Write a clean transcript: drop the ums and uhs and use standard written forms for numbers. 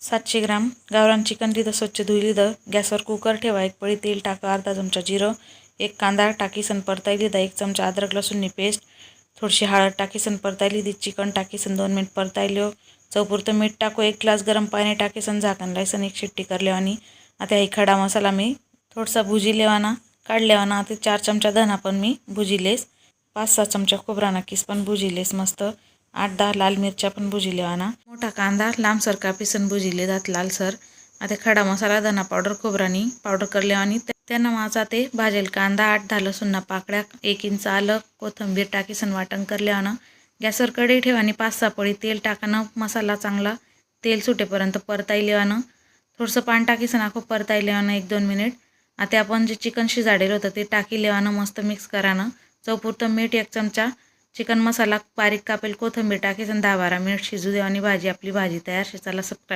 700 ग्राम गावरान चिकन लिहिलं, स्वच्छ धुई लिहिलं. गॅसवर कुकर ठेवा. एक पळी तेल टाका. अर्धा चमचा जिरं, एक कांदा टाकीसन परताई लिहिलं. 1 चमचा अद्रक लसूणनी पेस्ट, थोडीशी हळद टाकीसन परताई लिहिली. Chicken टाकीसन 2 minute परतायलो. चवपुरतं मीठ टाको. 1 ग्लास गरम पाणी टाकीसन झाकण लायसन 1 शिट्टी करलेवानी. आता हे खडा मसाला मी थोडासा भुजी लेवाना काढलेवाना. आता 4 चमचा धना पण मी भुजिलेस. 5-6 चमचा खोबराना किस पण भुजिलेस मस्त. 8-10 लाल मिरच्या पण भुजी लेवाना. मोठा कांदा लांबसर कापीसन भुजिले जात लालसर. आता खडा मसाला, धना पावडर, खोबरानी पावडर करलेवानी त्यांना माझा ते भाजेल कांदा, 8-10 लसूणना पाकळ्या, 1 इंच आलं, कोथिंबीर टाकीसन वाटण करलेवाना. गॅसवर कढई ठेवानी 5-6 पळी तेल टाकानं. मसाला चांगला तेल सुटेपर्यंत परताई लेवानं. थोडंसं पाणी टाकीसन आखो परताई लेवानं 1-2 मिनिट. आता आपण जे चिकन शिजाडेलं होतं ते टाकी लेवानं मस्त मिक्स करानं. चवपुरतं मीठ 1 चमचा, चिकन मसाला, बारीक कापेल कोथिंबीर टाकीसन 10-12 मिनिट शिजू देवानी. भाजी आपली भाजी तयार. चला सबस्क्राईब